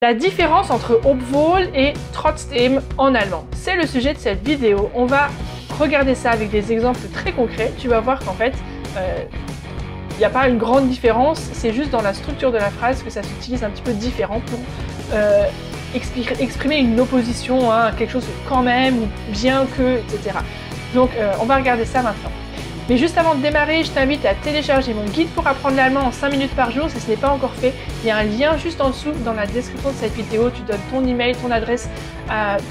La différence entre obwohl et trotzdem en allemand, c'est le sujet de cette vidéo. On va regarder ça avec des exemples très concrets. Tu vas voir qu'en fait, il n'y a pas une grande différence, c'est juste dans la structure de la phrase que ça s'utilise un petit peu différent pour exprimer une opposition à quelque chose de quand même, ou bien que, etc. Donc on va regarder ça maintenant. Mais juste avant de démarrer, je t'invite à télécharger mon guide pour apprendre l'allemand en 5 minutes par jour si ce n'est pas encore fait. Il y a un lien juste en dessous dans la description de cette vidéo. Tu donnes ton email, ton adresse,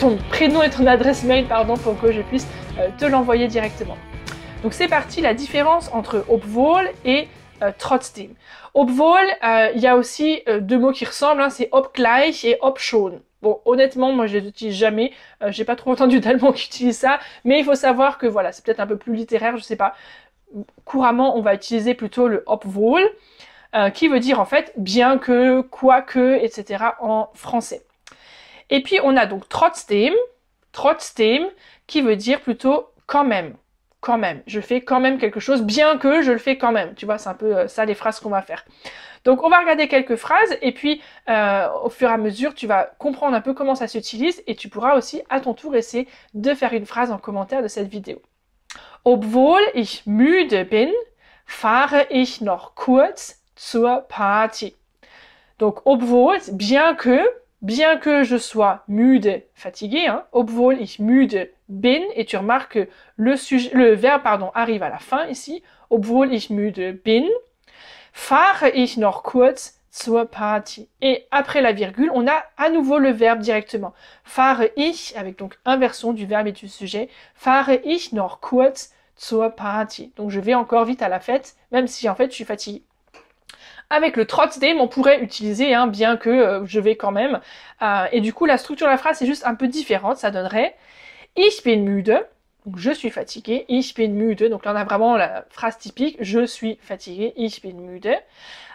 ton prénom et ton adresse mail pour que je puisse te l'envoyer directement. Donc c'est parti, la différence entre obwohl et trotzdem. Obwohl, il y a aussi deux mots qui ressemblent, hein, c'est obgleich et obschon. Bon, honnêtement, moi je les utilise jamais, j'ai pas trop entendu d'Allemands qui utilisent ça, mais il faut savoir que voilà, c'est peut-être un peu plus littéraire, je sais pas. Couramment, on va utiliser plutôt le obwohl, qui veut dire en fait bien que, quoique, etc. en français. Et puis on a donc trotzdem, qui veut dire plutôt quand même. Quand même, je fais quand même quelque chose, bien que je le fais quand même. Tu vois, c'est un peu ça les phrases qu'on va faire. Donc on va regarder quelques phrases et puis au fur et à mesure tu vas comprendre un peu comment ça s'utilise et tu pourras aussi à ton tour essayer de faire une phrase en commentaire de cette vidéo. Obwohl ich müde bin, fahre ich noch kurz zur Party. Donc obwohl, bien que je sois müde, fatigué, hein, obwohl ich müde bin, et tu remarques que le verbe arrive à la fin ici, obwohl ich müde bin, fahre ich noch kurz zur Party. Et après la virgule, on a à nouveau le verbe directement. Fahre ich, avec donc inversion du verbe et du sujet, fahre ich noch kurz zur Party. Donc je vais encore vite à la fête, même si en fait je suis fatiguée. Avec le trotzdem, on pourrait utiliser bien que je vais quand même. Et du coup, la structure de la phrase est juste un peu différente. Ça donnerait ich bin müde. Donc, je suis fatigué. Ich bin müde. Donc là, on a vraiment la phrase typique. Je suis fatigué. Ich bin müde.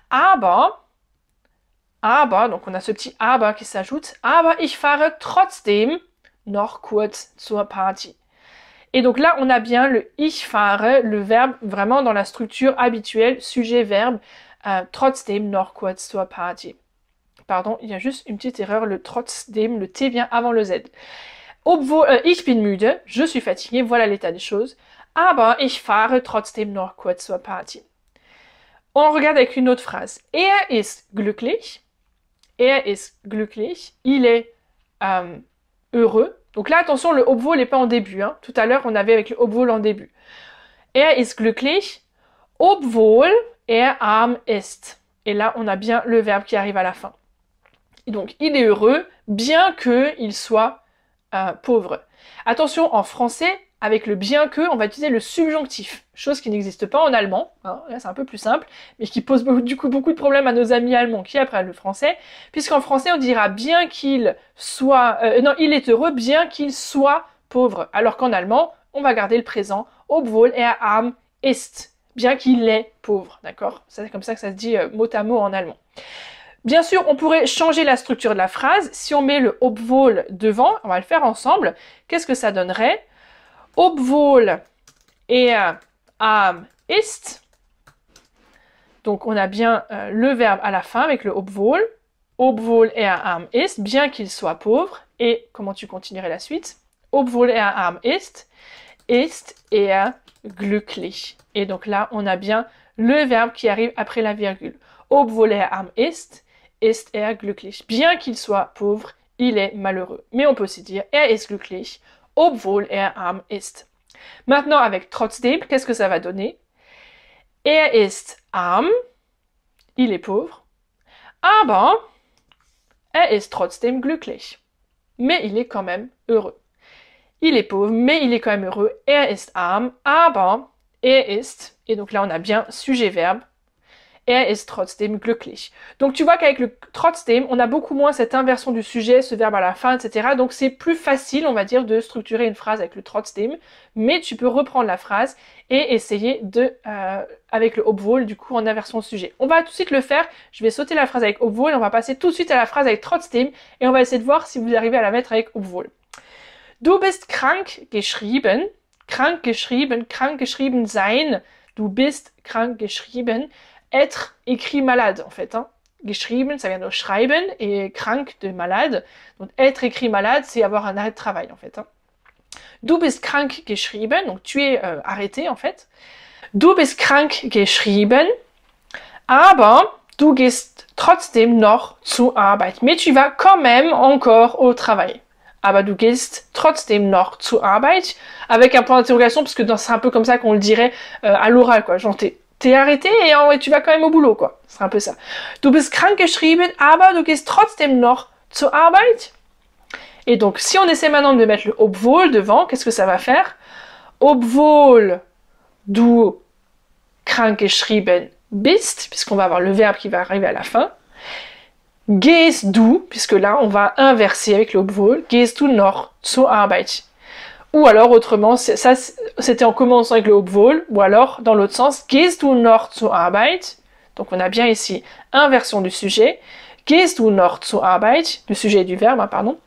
Aber, donc on a ce petit aber qui s'ajoute. Aber ich fahre trotzdem noch kurz zur Party. Et donc là, on a bien le ich fahre, le verbe vraiment dans la structure habituelle, sujet-verbe. Trotzdem noch kurz zur Party. Pardon, il y a juste une petite erreur, le trotzdem, le T vient avant le Z. Obwohl, ich bin müde, je suis fatigué, voilà l'état des choses. Aber ich fahre trotzdem noch kurz zur Party. On regarde avec une autre phrase. Er ist glücklich. Er ist glücklich. Il est heureux. Donc là, attention, le obwohl n'est pas en début. Hein. Tout à l'heure, on avait avec le obwohl en début. Er ist glücklich, obwohl er arm ist. Et là, on a bien le verbe qui arrive à la fin. Et donc, il est heureux, bien qu'il soit pauvre. Attention, en français, avec le bien que, on va utiliser le subjonctif, chose qui n'existe pas en allemand. Hein, là, c'est un peu plus simple, mais qui pose du coup beaucoup de problèmes à nos amis allemands qui apprennent le français, puisqu'en français, on dira bien qu'il soit... non, il est heureux, bien qu'il soit pauvre. Alors qu'en allemand, on va garder le présent, obwohl er arm ist. Bien qu'il est pauvre, d'accord? C'est comme ça que ça se dit mot à mot en allemand. Bien sûr, on pourrait changer la structure de la phrase. Si on met le obwohl devant, on va le faire ensemble. Qu'est-ce que ça donnerait? Obwohl er arm ist. Donc on a bien le verbe à la fin avec le obwohl. Obwohl er arm ist, bien qu'il soit pauvre. Et comment tu continuerais la suite? Obwohl er arm ist er glücklich. Et donc là, on a bien le verbe qui arrive après la virgule. Obwohl er arm ist er glücklich. Bien qu'il soit pauvre, il est malheureux. Mais on peut aussi dire er ist glücklich, obwohl er arm ist. Maintenant, avec trotzdem, qu'est-ce que ça va donner? Er ist arm, il est pauvre, aber er ist trotzdem glücklich. Mais il est quand même heureux. Il est pauvre, mais il est quand même heureux. Er ist arm, aber er ist, et donc là on a bien sujet-verbe, er ist trotzdem glücklich. Donc tu vois qu'avec le trotzdem, on a beaucoup moins cette inversion du sujet, ce verbe à la fin, etc. Donc c'est plus facile, on va dire, de structurer une phrase avec le trotzdem, mais tu peux reprendre la phrase et essayer avec le obwohl, du coup en inversion de sujet. On va tout de suite le faire, je vais sauter la phrase avec obwohl, on va passer tout de suite à la phrase avec trotzdem, et on va essayer de voir si vous arrivez à la mettre avec obwohl. Du bist krank geschrieben, krank geschrieben sein, du bist krank geschrieben, être écrit malade en fait. Hein. geschrieben, ça vient de schreiben, et krank de malade. Donc être écrit malade, c'est avoir un arrêt de travail en fait. Hein. Du bist krank geschrieben, donc tu es arrêté en fait. Du bist krank geschrieben, aber du gehst trotzdem noch zur Arbeit. Mais tu vas quand même encore au travail. Aber du gehst trotzdem noch zur Arbeit, avec un point d'interrogation, parce que c'est un peu comme ça qu'on le dirait à l'oral, quoi. Genre, t'es arrêté et tu vas quand même au boulot, quoi. C'est un peu ça. Du bist krank geschrieben, aber du gehst trotzdem noch zur Arbeit. Et donc, si on essaie maintenant de mettre le obwohl devant, qu'est-ce que ça va faire? Obwohl du krank geschrieben bist, puisqu'on va avoir le verbe qui va arriver à la fin. Gehst du, puisque là, on va inverser avec le obwohl. Gehst du noch zur Arbeit? Ou alors, autrement, ça, c'était en commençant avec le obwohl, ou alors, dans l'autre sens, gehst du noch zur Arbeit? Donc, on a bien ici inversion du sujet. Gehst du noch zur Arbeit? Du sujet et du verbe, hein, pardon.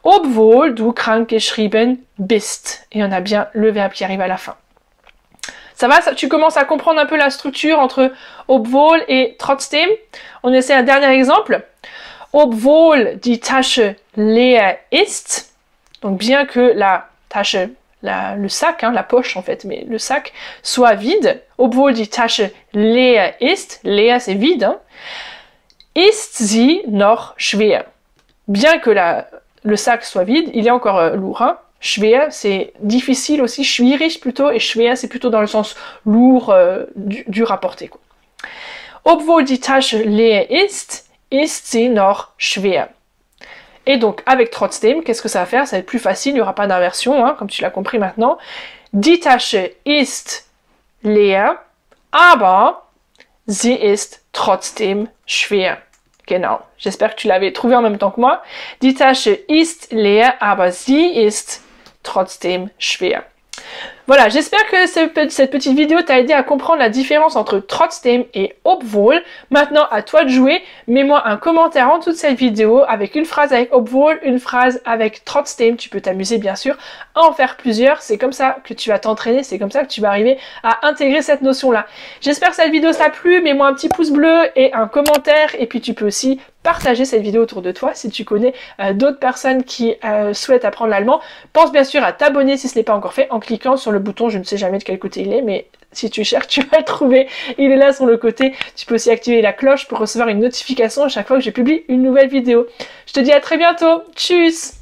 Obwohl du krank geschrieben bist. Et on a bien le verbe qui arrive à la fin. Ça va, tu commences à comprendre un peu la structure entre obwohl et trotzdem. On essaie un dernier exemple. Obwohl die Tasche leer ist. Donc bien que la Tasche, le sac, hein, la poche en fait, mais le sac soit vide. Obwohl die Tasche leer ist. Leer c'est vide. Hein. Ist sie noch schwer? Bien que le sac soit vide, il est encore lourd. Hein. Schwer, c'est difficile aussi, schwierig plutôt, et schwer, c'est plutôt dans le sens lourd, dur à porter. Quoi. Obwohl die Tasche leer ist sie noch schwer. Et donc, avec trotzdem, qu'est-ce que ça va faire? Ça va être plus facile, il n'y aura pas d'inversion, hein, comme tu l'as compris maintenant. Die Tasche ist leer, aber sie ist trotzdem schwer. Genau. J'espère que tu l'avais trouvé en même temps que moi. Die Tasche ist leer, aber sie ist trotzdem schwer. Voilà, j'espère que cette petite vidéo t'a aidé à comprendre la différence entre trotzdem et obwohl. Maintenant, à toi de jouer. Mets-moi un commentaire en dessous de cette vidéo avec une phrase avec obwohl, une phrase avec trotzdem. Tu peux t'amuser bien sûr à en faire plusieurs. C'est comme ça que tu vas t'entraîner, c'est comme ça que tu vas arriver à intégrer cette notion-là. J'espère que cette vidéo t'a plu. Mets-moi un petit pouce bleu et un commentaire. Et puis tu peux aussi partager cette vidéo autour de toi si tu connais d'autres personnes qui souhaitent apprendre l'allemand. Pense bien sûr à t'abonner si ce n'est pas encore fait en cliquant sur le bouton, je ne sais jamais de quel côté il est, mais si tu cherches, tu vas le trouver. Il est là sur le côté. Tu peux aussi activer la cloche pour recevoir une notification à chaque fois que je publie une nouvelle vidéo. Je te dis à très bientôt. Tchuss!